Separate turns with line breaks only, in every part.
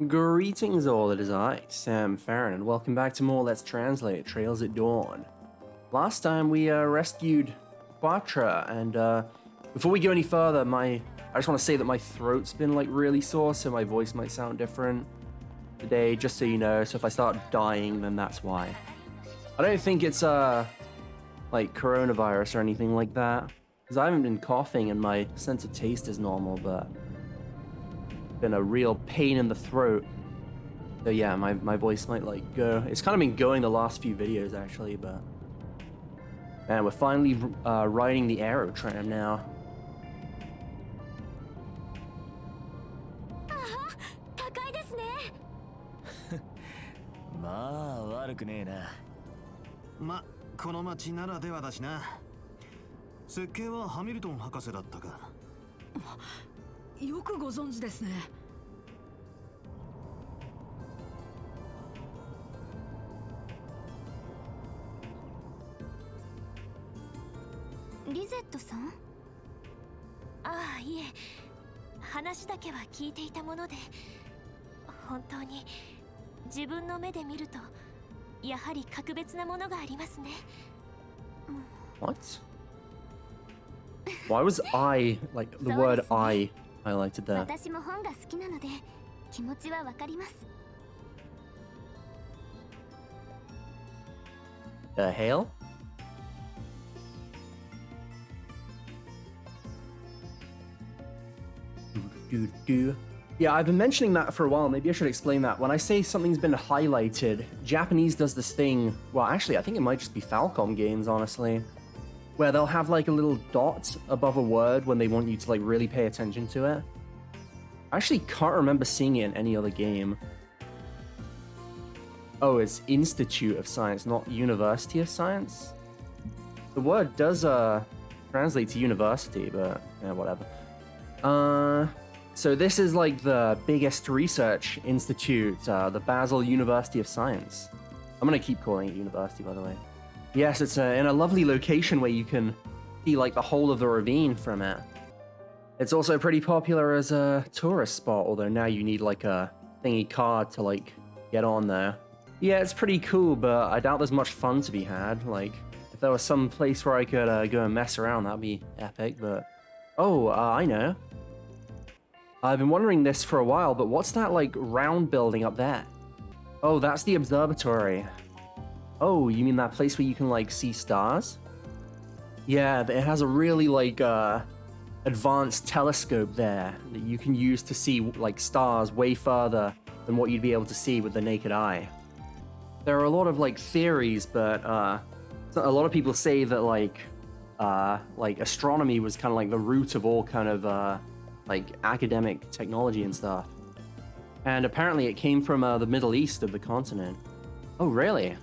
Greetings all, it is I, Sam Farron, and welcome back to more Let's Translate Trails at Dawn. Last time we rescued Quatra, and before we go any further, I just want to say that my throat's been like really sore, so my voice might sound different today, just so you know. So if I start dying, then that's why. I don't think it's like coronavirus or anything like that, because I haven't been coughing and my sense of taste is normal, but been a real pain in the throat. So yeah, my voice might like go. It's kind of been going the last few videos actually, but man, we're finally riding the aero tram now.
Ma, この町ならではだしな。設計はハミルトン博士だったか。
よくご存知ですね。
リゼットさん？ああ、いえ、話だけは聞いていたもので、本当に自分の目で見るとやはり格別なものがありますね。
What? Why was I like the word I highlighted there?
私も本が好きなので気持ちはわかります。
Hail? Yeah, I've been mentioning that for a while. Maybe I should explain that. When I say something's been highlighted, Japanese does this thing. Well, actually, I think it might just be Falcom games, honestly, where they'll have like a little dot above a word when they want you to like really pay attention to it. I actually can't remember seeing it in any other game. Oh, it's Institute of Science, not University of Science. The word does translate to university, but yeah, whatever. So this is like the biggest research institute, the Basel University of Science. I'm gonna keep calling it university, by the way. Yes, it's in a lovely location where you can see like the whole of the ravine from it. It's also pretty popular as a tourist spot, although now you need like a thingy card to like get on there. Yeah, it's pretty cool, but I doubt there's much fun to be had. Like, if there was some place where I could go and mess around, that'd be epic, but... Oh, I know. I've been wondering this for a while, but what's that, like, round building up there? Oh, that's the observatory. Oh, you mean that place where you can, like, see stars? Yeah, it has a really, like, advanced telescope there that you can use to see, like, stars way further than what you'd be able to see with the naked eye. There are a lot of, like, theories, but, a lot of people say that, like, astronomy was kind of, like, the root of all kind of, like academic technology and stuff. And apparently it came from the Middle East of the continent. Oh, really?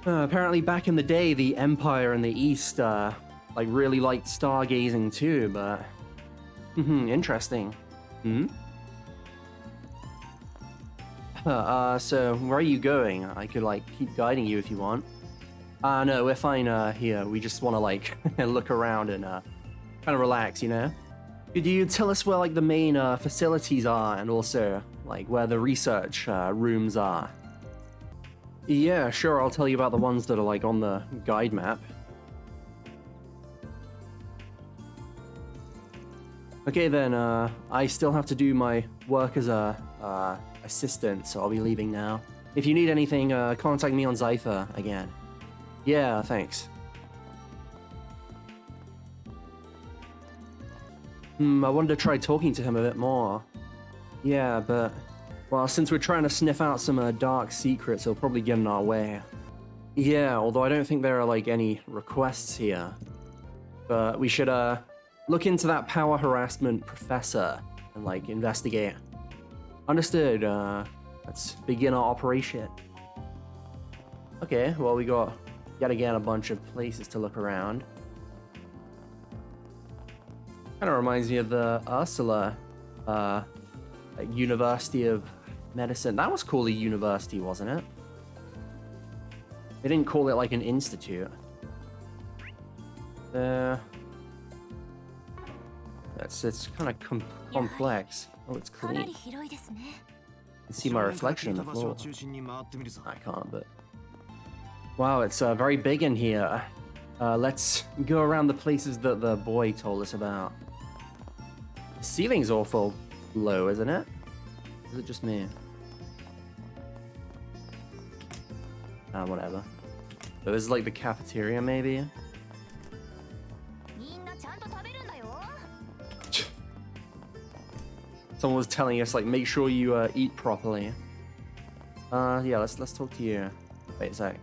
Apparently back in the day, the Empire in the East, like really liked stargazing too, but... interesting. So where are you going? I could like keep guiding you if you want. No, we're fine here. We just want to like look around and kind of relax, you know? Could you tell us where like the main facilities are and also like where the research rooms are? Yeah, sure, I'll tell you about the ones that are like on the guide map. Okay then, I still have to do my work as a assistant, so I'll be leaving now. If you need anything, contact me on Zypher again. Yeah, thanks. I wanted to try talking to him a bit more. Yeah, but... Well, since we're trying to sniff out some dark secrets, he'll probably get in our way. Yeah, although I don't think there are, like, any requests here. But we should, look into that power harassment professor and, like, investigate. Understood, let's begin our operation. Okay, well, we got, yet again, a bunch of places to look around. Kind of reminds me of the Ursula, like University of Medicine. That was called a university, wasn't it? They didn't call it like an institute. It's kind of complex. Oh, it's clean. can see my reflection in the floor. I can't, but... Wow, it's very big in here. Let's go around the places that the boy told us about. The ceiling's awful low, isn't it? Or is it just me? Whatever. So this is like the cafeteria, maybe? Someone was telling us, like, make sure you eat properly. Yeah, let's talk to you. Wait a sec.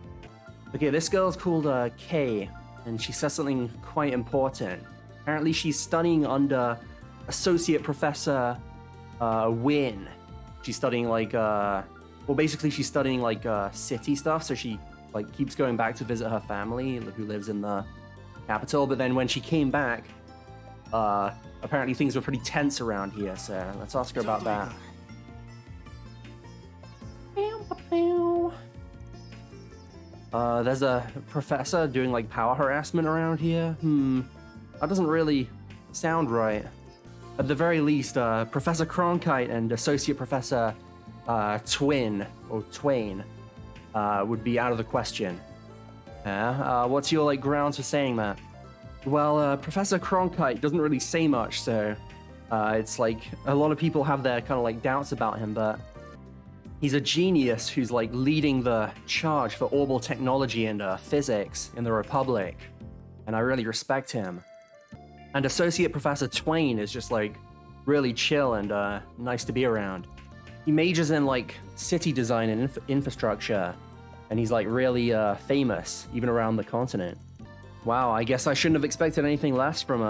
Okay, this girl's called Kay, and she says something quite important. Apparently she's studying under Associate Professor Wynn. She's studying like well, basically she's studying like city stuff, so she like keeps going back to visit her family who lives in the capital, but then when she came back, apparently things were pretty tense around here, so let's ask her about that. There's a professor doing like power harassment around here. That doesn't really sound right. At the very least, Professor Cronkite and Associate Professor Twain would be out of the question. What's your like grounds for saying that? Well, Professor Cronkite doesn't really say much, so it's like a lot of people have their kind of like doubts about him, but he's a genius who's like leading the charge for orbital technology and physics in the Republic, and I really respect him. And Associate Professor Twain is just like really chill and nice to be around. He majors in like city design and infrastructure, and he's like really famous even around the continent. Wow, I guess I shouldn't have expected anything less from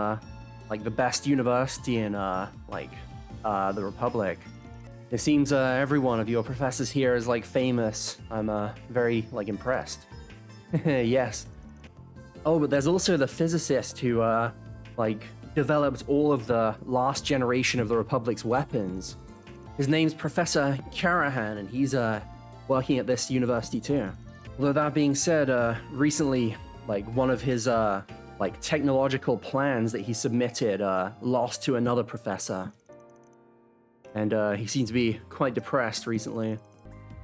like the best university in like the Republic. It seems every one of your professors here is like famous. I'm very like impressed. Yes. Oh, but there's also the physicist who like developed all of the last generation of the Republic's weapons. His name's Professor Karahan, and he's working at this university too. Although that being said, recently, like one of his like technological plans that he submitted lost to another professor, and he seems to be quite depressed recently.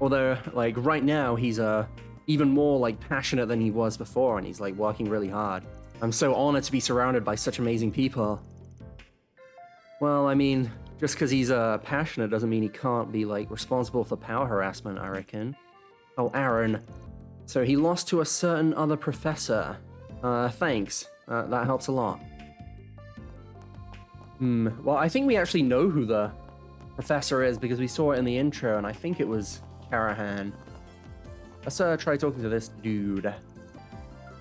Although, like right now, he's even more like passionate than he was before, and he's like working really hard. I'm so honored to be surrounded by such amazing people. Well, I mean, just because he's passionate doesn't mean he can't be like responsible for power harassment, I reckon. Oh, Aaron. So he lost to a certain other professor. Thanks. That helps a lot. Well, I think we actually know who the professor is because we saw it in the intro, and I think it was Karahan. Let's try talking to this dude.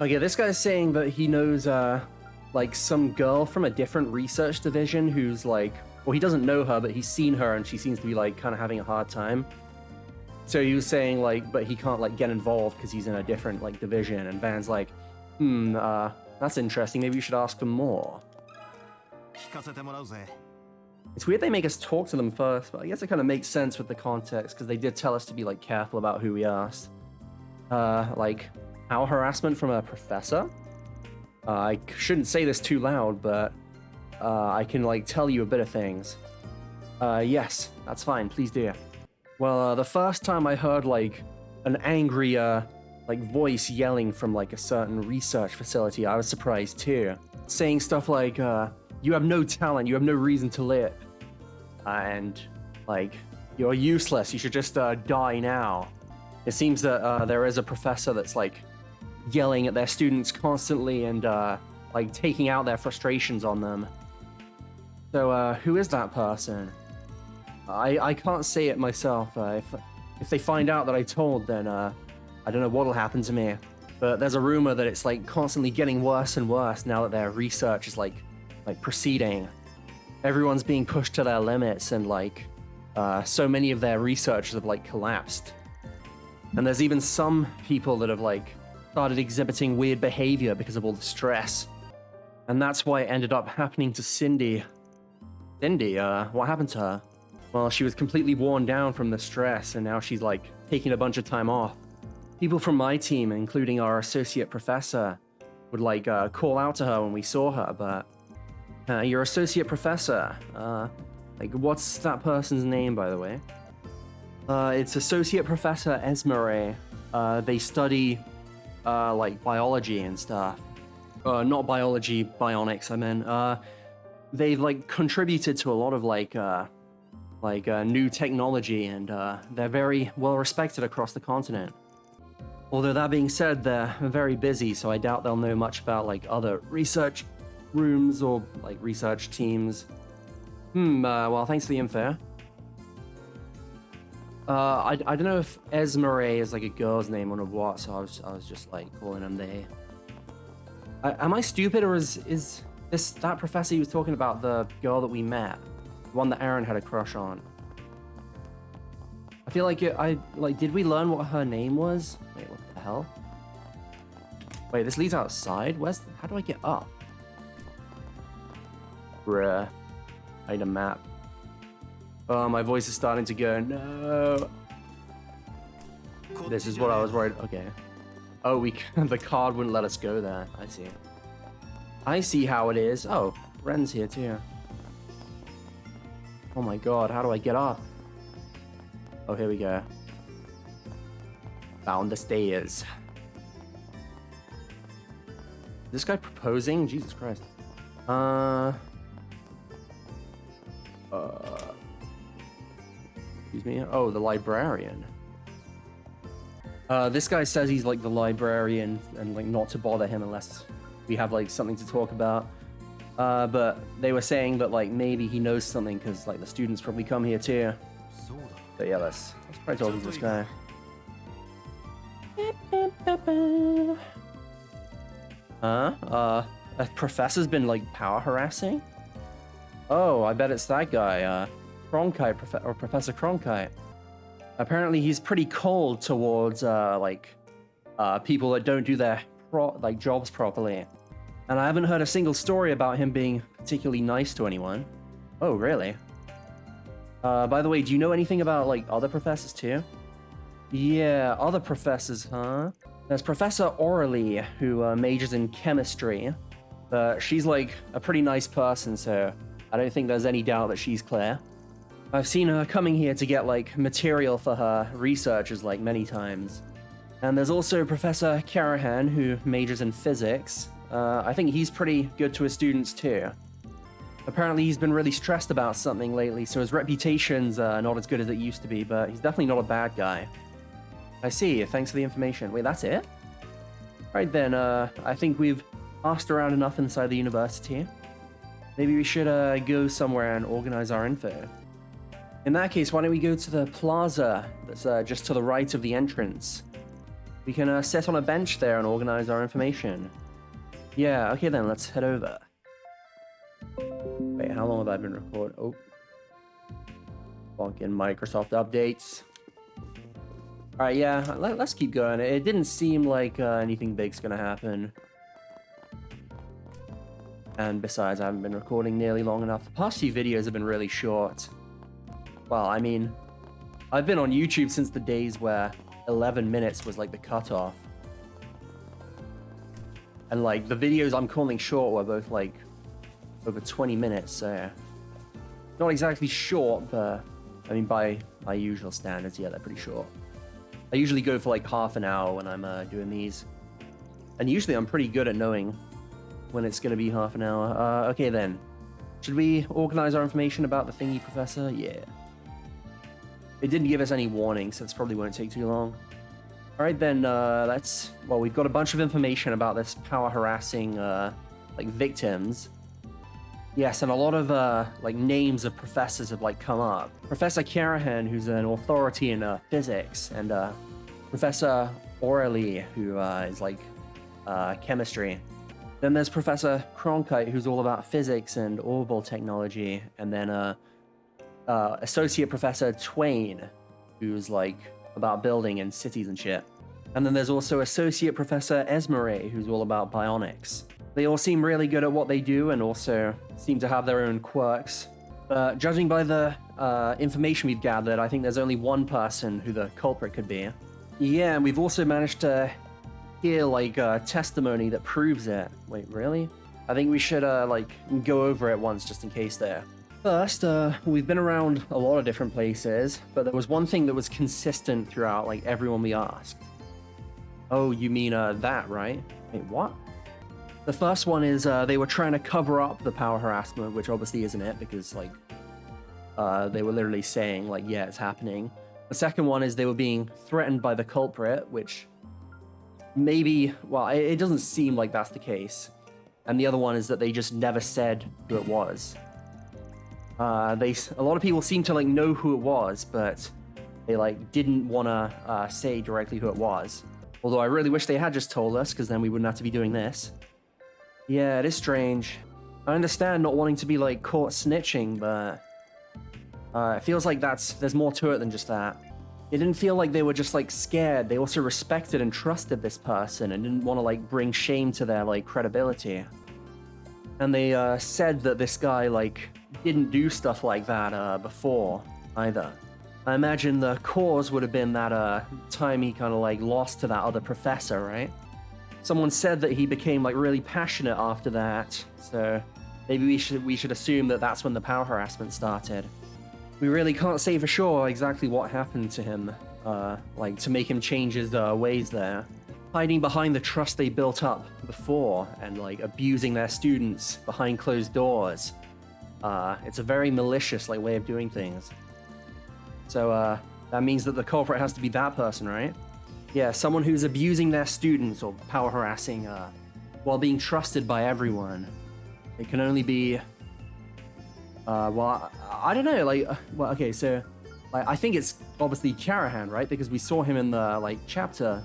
Okay, this guy's saying that he knows like some girl from a different research division who's like, well, he doesn't know her, but he's seen her and she seems to be like kind of having a hard time. So he was saying like, but he can't like get involved because he's in a different like division, and Van's like, that's interesting, maybe you should ask for more. It's weird they make us talk to them first, but I guess it kind of makes sense with the context because they did tell us to be like careful about who we asked. Like power harassment from a professor? I shouldn't say this too loud, but I can like tell you a bit of things. Yes, that's fine, please do. Well, the first time I heard like an angry like voice yelling from like a certain research facility, I was surprised too. Saying stuff like, you have no talent, you have no reason to live. And like, you're useless, you should just die now. It seems that there is a professor that's like yelling at their students constantly and like taking out their frustrations on them. So who is that person? I can't say it myself. If they find out that I told, then I don't know what'll happen to me. But there's a rumor that it's like constantly getting worse and worse now that their research is like proceeding. Everyone's being pushed to their limits, and like so many of their researchers have like collapsed. And there's even some people that have like started exhibiting weird behavior because of all the stress. And that's why it ended up happening to Cindy. Cindy, what happened to her? Well, she was completely worn down from the stress, and now she's like taking a bunch of time off. People from my team, including our associate professor, would like call out to her when we saw her, but your associate professor, like what's that person's name, by the way? It's Associate Professor Esmere. They study like biology and stuff. Not biology, bionics, I meant. They've like contributed to a lot of like new technology, and they're very well respected across the continent. Although that being said, they're very busy, so I doubt they'll know much about like other research rooms or like research teams. Well, thanks for the info. I don't know if Esmere is like a girl's name or what, so I was just like calling them they. Am I stupid, or is that professor he was talking about the girl that we met, the one that Aaron had a crush on? I feel like did we learn what her name was? Wait, what the hell? Wait, this leads outside? How do I get up? Bruh. I need a map. Oh, my voice is starting to go, no. This is what I was worried, okay. Oh, the card wouldn't let us go there. I see. I see how it is. Oh, Ren's here too. Oh my god, how do I get up? Oh, here we go. Found the stairs. This guy proposing? Jesus Christ. Excuse me. Oh, the librarian. This guy says he's like the librarian and like not to bother him unless we have like something to talk about. But they were saying that like maybe he knows something because like the students probably come here too. But yeah, let's try talking to this guy. A professor's been like power harassing? Oh, I bet it's that guy, Cronkite, Professor Cronkite. Apparently he's pretty cold towards, people that don't do their, jobs properly. And I haven't heard a single story about him being particularly nice to anyone. Oh, really? By the way, do you know anything about, like, other professors, too? Yeah, other professors, huh? There's Professor Orally, who majors in chemistry. She's, like, a pretty nice person, so I don't think there's any doubt that she's clear. I've seen her coming here to get, like, material for her researches, like, many times. And there's also Professor Carahan, who majors in physics. I think he's pretty good to his students, too. Apparently he's been really stressed about something lately, so his reputation's not as good as it used to be, but he's definitely not a bad guy. I see, thanks for the information. Wait, that's it? Alright then, I think we've asked around enough inside the university. Maybe we should go somewhere and organize our info. In that case, why don't we go to the plaza that's just to the right of the entrance? We can sit on a bench there and organize our information. Yeah, okay then, let's head over. Wait, how long have I been recording? Oh. Fucking Microsoft updates. Alright, yeah, let's keep going. It didn't seem like anything big's gonna happen. And besides, I haven't been recording nearly long enough. The past few videos have been really short. Well, I mean, I've been on YouTube since the days where 11 minutes was like the cutoff. And like the videos I'm calling short were both like over 20 minutes, so not exactly short, but I mean by my usual standards, yeah, they're pretty short. I usually go for like half an hour when I'm doing these. And usually I'm pretty good at knowing when it's going to be half an hour. Okay then. Should we organize our information about the thingy professor? Yeah. It didn't give us any warning, so this probably won't take too long. Alright then, well, we've got a bunch of information about this power harassing, like, victims. Yes, and a lot of, like, names of professors have, like, come up. Professor Carahan, who's an authority in, physics, and, Professor Orally, who, is, like, chemistry. Then there's Professor Cronkite, who's all about physics and orbital technology, and then, Associate Professor Twain, who's, like, about building and cities and shit. And then there's also Associate Professor Esmere, who's all about bionics. They all seem really good at what they do and also seem to have their own quirks. But judging by the information we've gathered, I think there's only one person who the culprit could be. Yeah, and we've also managed to hear, like, testimony that proves it. Wait, really? I think we should, like, go over it once just in case there. First, we've been around a lot of different places, but there was one thing that was consistent throughout, like, everyone we asked. Oh, you mean, that, right? Wait, what? The first one is, they were trying to cover up the power harassment, which obviously isn't it, because, like, they were literally saying, like, yeah, it's happening. The second one is they were being threatened by the culprit, which maybe, well, it doesn't seem like that's the case. And the other one is that they just never said who it was. A lot of people seem to like know who it was, but they like didn't want to say directly who it was. Although I really wish they had just told us, because then we wouldn't have to be doing this. Yeah, it is strange. I understand not wanting to be like caught snitching, but it feels like there's more to it than just that. It didn't feel like they were just like scared. They also respected and trusted this person and didn't want to like bring shame to their like credibility. And they said that this guy like didn't do stuff like that before either. I imagine the cause would have been that time he kind of like lost to that other professor, right? Someone said that he became like really passionate after that, so maybe we should assume that that's when the power harassment started. We really can't say for sure exactly what happened to him, like to make him change his ways there. Hiding behind the trust they built up before and like abusing their students behind closed doors. It's a very malicious like way of doing things. So that means that the culprit has to be that person, right? Yeah, someone who's abusing their students or power harassing while being trusted by everyone. It can only be well, I don't know, like, well, okay, so like, I think it's obviously Karahan, right? Because we saw him in the like chapter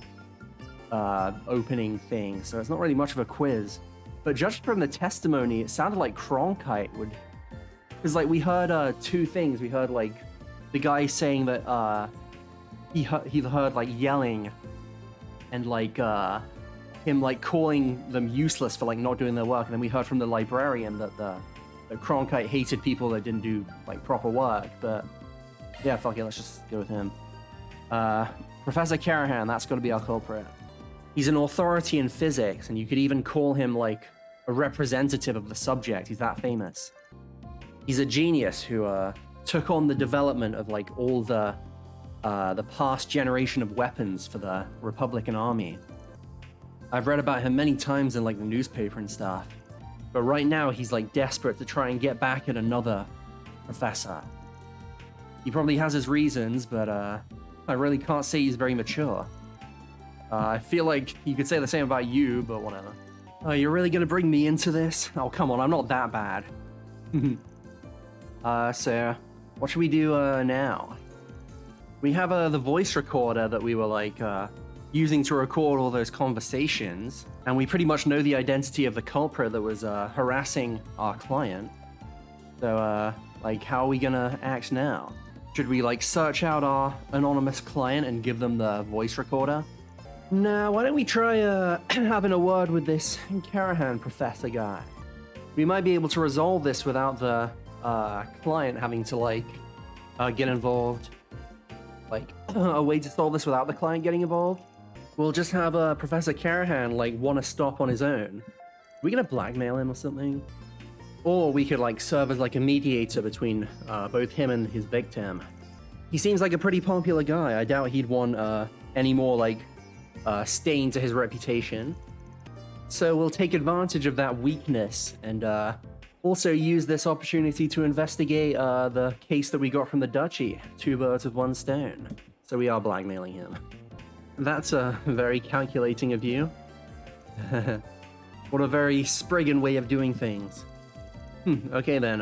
opening thing, so it's not really much of a quiz. But judged from the testimony, it sounded like Cronkite would, because like we heard two things. We heard like the guy saying that he heard like yelling and like him like calling them useless for like not doing their work, and then we heard from the librarian that the Cronkite hated people that didn't do like proper work. But yeah, fuck it, let's just go with him. Professor Karahan, that's got to be our culprit. He's an authority in physics, and you could even call him like a representative of the subject. He's that famous. He's a genius who took on the development of like all the past generation of weapons for the Republican Army. I've read about him many times in like the newspaper and stuff. But right now he's like desperate to try and get back at another professor. He probably has his reasons, but I really can't say he's very mature. I feel like you could say the same about you, but whatever. Oh, you're really gonna bring me into this? Oh, come on, I'm not that bad. So, what should we do now? We have the voice recorder that we were like using to record all those conversations, and we pretty much know the identity of the culprit that was harassing our client. So, like, how are we gonna act now? Should we like search out our anonymous client and give them the voice recorder? Nah, why don't we try having a word with this Karahan professor guy? We might be able to resolve this without the client having to like get involved. Like a way to solve this without the client getting involved. We'll just have Professor Karahan like want to stop on his own. Are we gonna blackmail him or something? Or we could like serve as like a mediator between both him and his victim. He seems like a pretty popular guy. I doubt he'd want any more like stain to his reputation. So we'll take advantage of that weakness and also use this opportunity to investigate the case that we got from the duchy. 2 birds with 1 stone. So we are blackmailing him. That's very calculating of you. What a very Spriggan way of doing things. Okay then,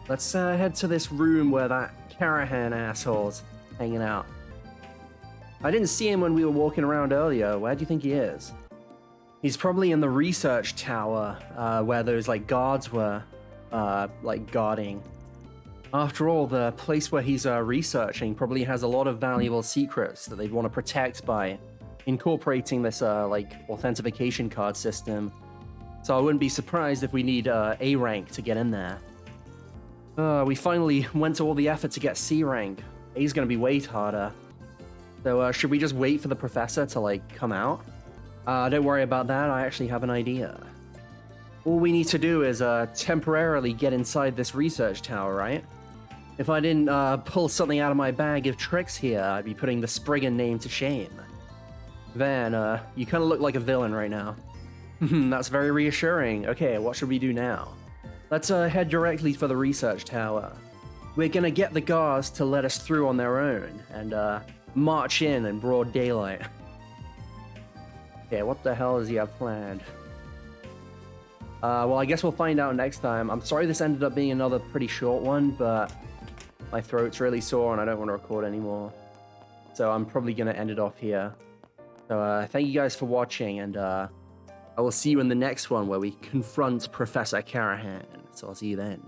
let's head to this room where that Karahan asshole's hanging out. I didn't see him when we were walking around earlier. Where do you think he is? He's probably in the research tower, where those like guards were like guarding. After all, the place where he's researching probably has a lot of valuable secrets that they'd want to protect by incorporating this like authentication card system. So I wouldn't be surprised if we need A rank to get in there. We finally went to all the effort to get C rank. A's gonna be way harder. So should we just wait for the professor to like come out? Don't worry about that, I actually have an idea. All we need to do is temporarily get inside this research tower, right? If I didn't pull something out of my bag of tricks here, I'd be putting the Spriggan name to shame. Van, you kind of look like a villain right now. That's very reassuring. Okay, what should we do now? Let's head directly for the research tower. We're gonna get the guards to let us through on their own, and march in broad daylight. Okay, what the hell does he have planned? Well, I guess we'll find out next time. I'm sorry this ended up being another pretty short one, but my throat's really sore and I don't want to record anymore. So I'm probably gonna end it off here. So thank you guys for watching, and I will see you in the next one where we confront Professor Carahan. So I'll see you then.